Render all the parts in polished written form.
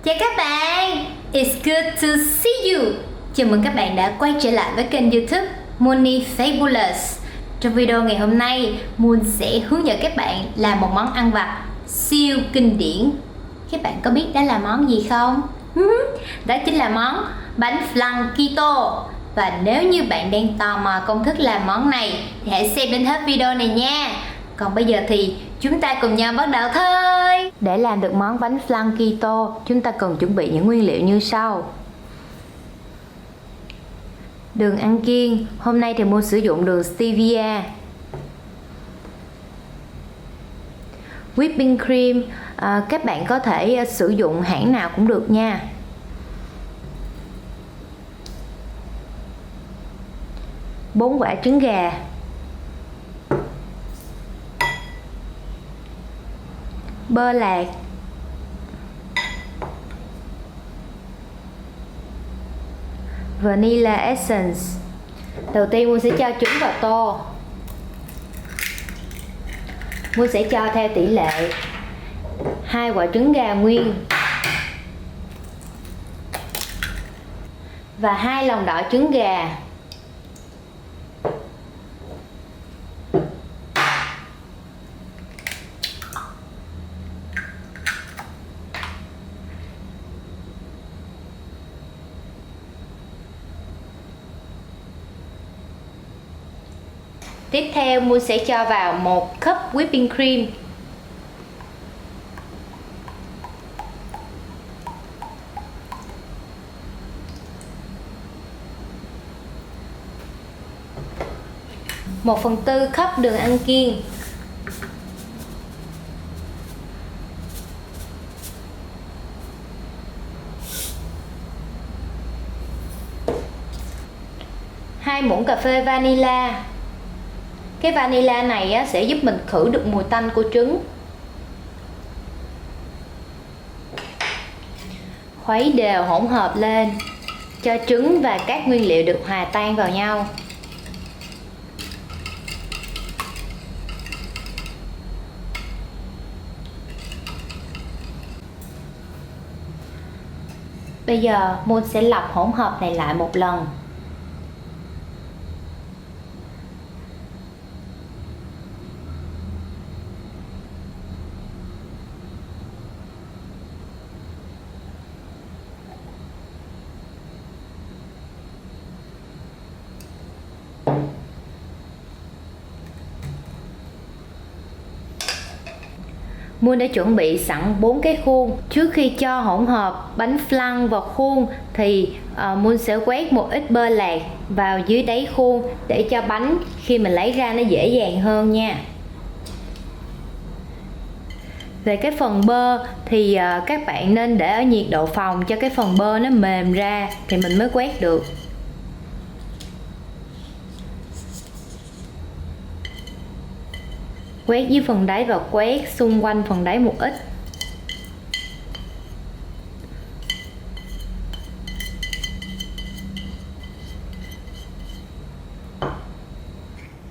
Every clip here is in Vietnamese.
Chào các bạn, it's good to see you. Chào mừng các bạn đã quay trở lại với kênh YouTube Moni Fabulous. Trong video ngày hôm nay, Moon sẽ hướng dẫn các bạn làm một món ăn vặt siêu kinh điển. Các bạn có biết đó là món gì không? Đó chính là món bánh flan keto. Và nếu như bạn đang tò mò công thức làm món này thì hãy xem đến hết video này nha. Còn bây giờ thì chúng ta cùng nhau bắt đầu thôi. Để làm được món bánh flan keto, chúng ta cần chuẩn bị những nguyên liệu như sau. Đường ăn kiêng, hôm nay thì Moon sử dụng đường stevia. Whipping cream, các bạn có thể sử dụng hãng nào cũng được nha. Bốn quả trứng gà, bơ lạc, vanilla essence. Đầu tiên Moon sẽ cho trứng vào tô. Moon sẽ cho theo tỷ lệ 2 quả trứng gà nguyên và 2 lòng đỏ trứng gà. Tiếp theo Moon sẽ cho vào 1 cup whipping cream. Một phần tư cup đường ăn kiêng. Hai muỗng cà phê vanilla. Cái vanilla này sẽ giúp mình khử được mùi tanh của trứng. Khuấy đều hỗn hợp lên cho trứng và các nguyên liệu được hòa tan vào nhau. Bây giờ Moon sẽ lọc hỗn hợp này lại một lần. Moon đã chuẩn bị sẵn 4 cái khuôn. Trước khi cho hỗn hợp bánh flan vào khuôn thì Moon sẽ quét một ít bơ lạc vào dưới đáy khuôn để cho bánh khi mình lấy ra nó dễ dàng hơn nha. Về cái phần bơ thì các bạn nên để ở nhiệt độ phòng cho cái phần bơ nó mềm ra thì mình mới quét được. Quét dưới phần đáy và quét xung quanh phần đáy một ít.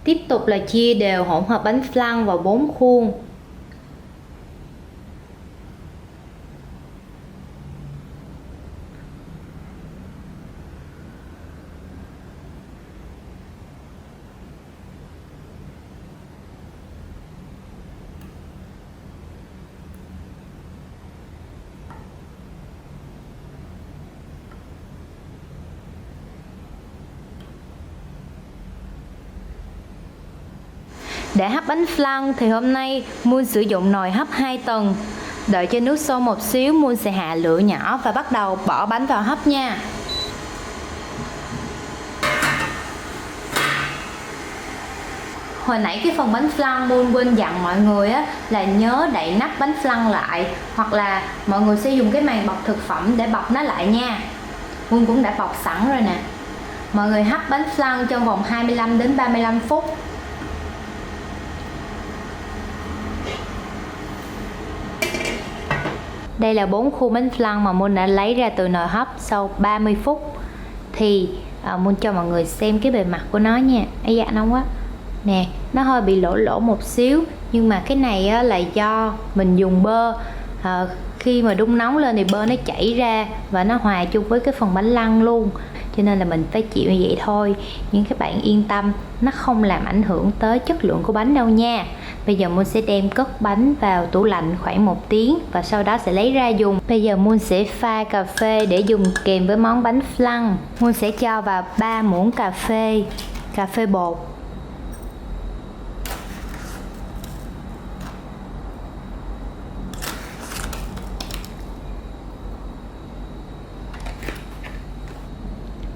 Tiếp tục là chia đều hỗn hợp bánh flan vào 4 khuôn. Để hấp bánh flan thì hôm nay Moon sử dụng nồi hấp 2 tầng. Đợi cho nước sôi một xíu, Moon sẽ hạ lửa nhỏ và bắt đầu bỏ bánh vào hấp nha. Hồi nãy cái phần bánh flan Moon quên dặn mọi người là nhớ đậy nắp bánh flan lại, hoặc là mọi người sẽ dùng cái màng bọc thực phẩm để bọc nó lại nha. Moon cũng đã bọc sẵn rồi nè. Mọi người hấp bánh flan trong vòng 25 đến 35 phút. Đây là 4 khuôn bánh flan mà Moon đã lấy ra từ nồi hấp sau 30 phút. Thì Moon cho mọi người xem cái bề mặt của nó nha. Ây da, nóng quá. Nè, nó hơi bị lỗ lỗ một xíu. Nhưng mà cái này là do mình dùng bơ khi mà đun nóng lên thì bơ nó chảy ra và nó hòa chung với cái phần bánh lăng luôn, cho nên là mình phải chịu như vậy thôi. Nhưng các bạn yên tâm, nó không làm ảnh hưởng tới chất lượng của bánh đâu nha. Bây giờ Moon sẽ đem cất bánh vào tủ lạnh khoảng 1 tiếng và sau đó sẽ lấy ra dùng. Bây giờ Moon sẽ pha cà phê để dùng kèm với món bánh flan. Moon sẽ cho vào 3 muỗng cà phê bột.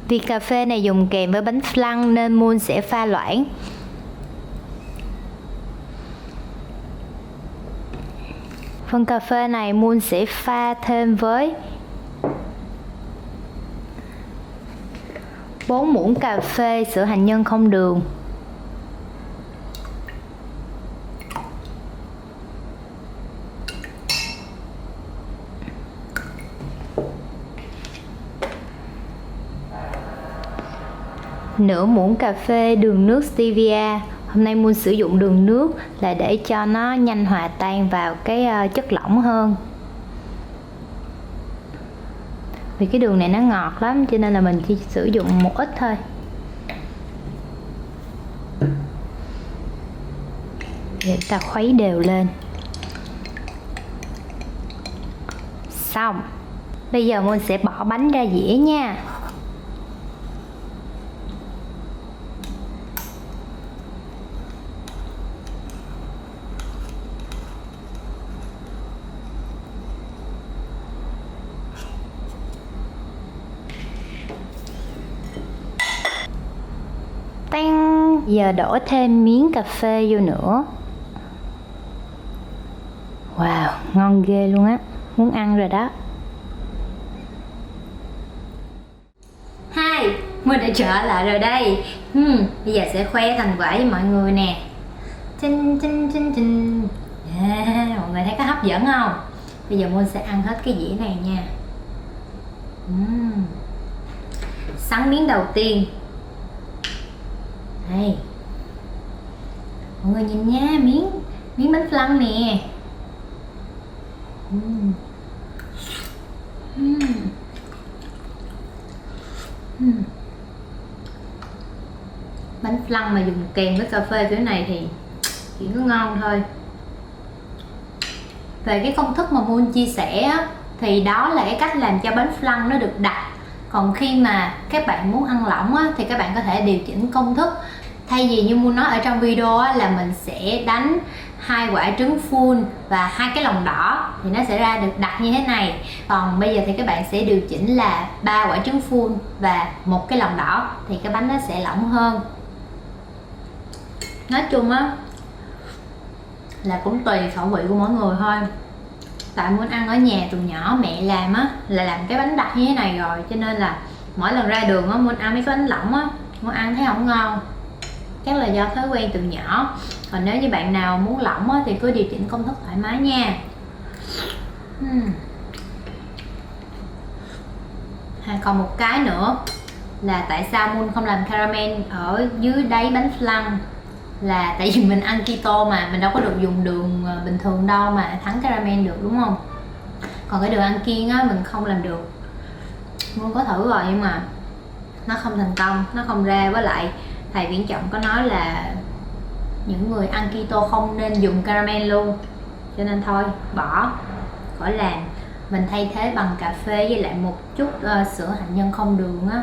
Vì cà phê này dùng kèm với bánh flan nên Moon sẽ pha loãng. Phần cà phê này Moon sẽ pha thêm với 4 muỗng cà phê sữa hạnh nhân không đường. Nửa muỗng cà phê đường nước stevia. Hôm nay Moon sử dụng đường nước là để cho nó nhanh hòa tan vào cái chất lỏng hơn. Vì cái đường này nó ngọt lắm cho nên là mình chỉ sử dụng một ít thôi. Để ta khuấy đều lên. Xong. Bây giờ Moon sẽ bỏ bánh ra dĩa nha. Tang. Giờ đổ thêm miếng cà phê vô nữa. Wow, ngon ghê luôn á, muốn ăn rồi đó. Hi, Moon đã trở lại rồi đây. Bây giờ sẽ khoe thành quả với mọi người nè. Mọi người thấy có hấp dẫn không? Bây giờ Moon sẽ ăn hết cái dĩa này nha. Sắn miếng đầu tiên. Đây, mọi người nhìn nha, miếng bánh flan nè. Bánh flan mà dùng kèm với cà phê kiểu này thì chỉ có ngon thôi. Về cái công thức mà Moon chia sẻ thì đó là cái cách làm cho bánh flan nó được đặc. Còn khi mà các bạn muốn ăn lỏng thì các bạn có thể điều chỉnh công thức. Thay vì như Moon nói ở trong video là mình sẽ đánh 2 quả trứng full và 2 cái lòng đỏ thì nó sẽ ra được đặc như thế này. Còn bây giờ thì các bạn sẽ điều chỉnh là 3 quả trứng full và 1 cái lòng đỏ thì cái bánh nó sẽ lỏng hơn. Nói chung á là cũng tùy khẩu vị của mỗi người thôi. Tại Moon ăn ở nhà từ nhỏ mẹ làm á là làm cái bánh đặc như thế này rồi, cho nên là mỗi lần ra đường á Moon ăn mấy cái bánh lỏng á Moon ăn thấy không ngon. Chắc là do thói quen từ nhỏ. Còn nếu như bạn nào muốn lỏng á thì cứ điều chỉnh công thức thoải mái nha. Còn một cái nữa là tại sao Moon không làm caramel ở dưới đáy bánh flan, là tại vì mình ăn keto mà mình đâu có được dùng đường bình thường đâu mà thắng caramel được, đúng không? Còn cái đường ăn kiêng á mình không làm được. Moon có thử rồi nhưng mà nó không thành công, nó không ra. Với lại thầy Viễn Trọng có nói là những người ăn keto không nên dùng caramel luôn, cho nên thôi bỏ, khỏi làm. Mình thay thế bằng cà phê với lại một chút sữa hạnh nhân không đường á,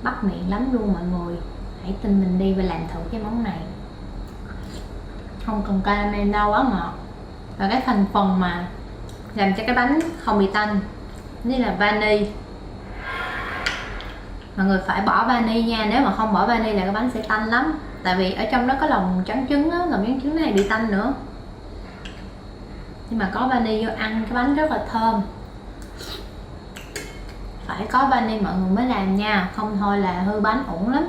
bắt miệng lắm luôn mọi người. Hãy tin mình đi và làm thử cái món này. Không cần caramel đâu, quá ngọt. Và cái thành phần mà làm cho cái bánh không bị tanh như là vani. Mọi người phải bỏ vani nha, nếu mà không bỏ vani là cái bánh sẽ tanh lắm. Tại vì ở trong đó có lòng trắng trứng á, lòng trắng trứng này bị tanh nữa. Nhưng mà có vani vô ăn cái bánh rất là thơm. Phải có vani mọi người mới làm nha, không thôi là hư bánh ổn lắm.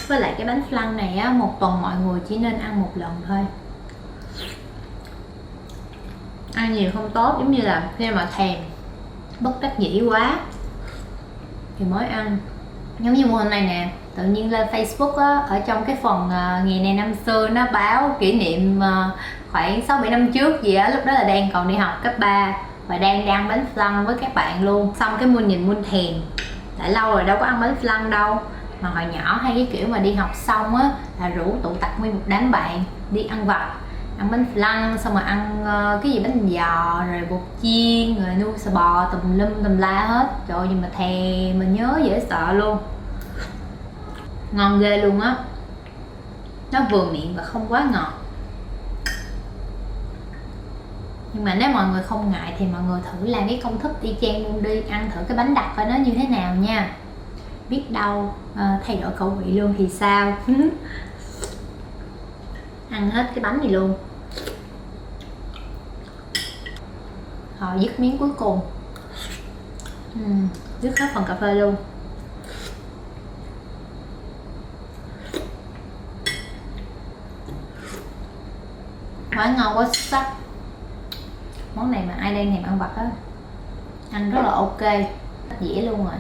Với lại cái bánh flan này á, một tuần mọi người chỉ nên ăn một lần thôi. Ăn nhiều không tốt, giống như là khi mà thèm bất đắc dĩ quá thì mới ăn. Giống như hôm nay nè, tự nhiên lên Facebook á, ở trong cái phần ngày này năm xưa nó báo kỷ niệm khoảng 6-7 năm trước gì á, lúc đó là đang còn đi học cấp 3 và đang ăn bánh flan với các bạn luôn. Xong cái Moon nhìn Moon thèm, tại lâu rồi đâu có ăn bánh flan đâu, mà hồi nhỏ hay cái kiểu mà đi học xong á là rủ tụ tập nguyên một đám bạn đi ăn vặt, ăn bánh flan, xong rồi ăn cái gì bánh giò rồi bột chiên rồi nuôi sò bò tùm lum tùm la hết. Trời ơi, nhưng mà thèm, mình nhớ dễ sợ luôn, ngon ghê luôn á, nó vừa miệng và không quá ngọt. Nhưng mà nếu mọi người không ngại thì mọi người thử làm cái công thức y chang luôn đi, ăn thử cái bánh đặc coi nó như thế nào nha, biết đâu thay đổi khẩu vị luôn thì sao. Ăn hết cái bánh này luôn, rồi dứt miếng cuối cùng, dứt hết phần cà phê luôn. Quá ngon, quá xuất sắc. Món này mà ai đang thèm ăn vặt á, ăn rất là ok, dễ luôn rồi.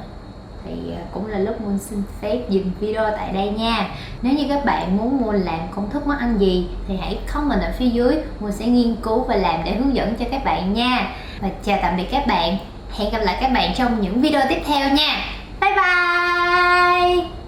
Thì cũng là lúc Moon xin phép dừng video tại đây nha. Nếu như các bạn muốn Moon làm công thức món ăn gì thì hãy comment ở phía dưới, Moon sẽ nghiên cứu và làm để hướng dẫn cho các bạn nha. Và chào tạm biệt các bạn, hẹn gặp lại các bạn trong những video tiếp theo nha. Bye bye.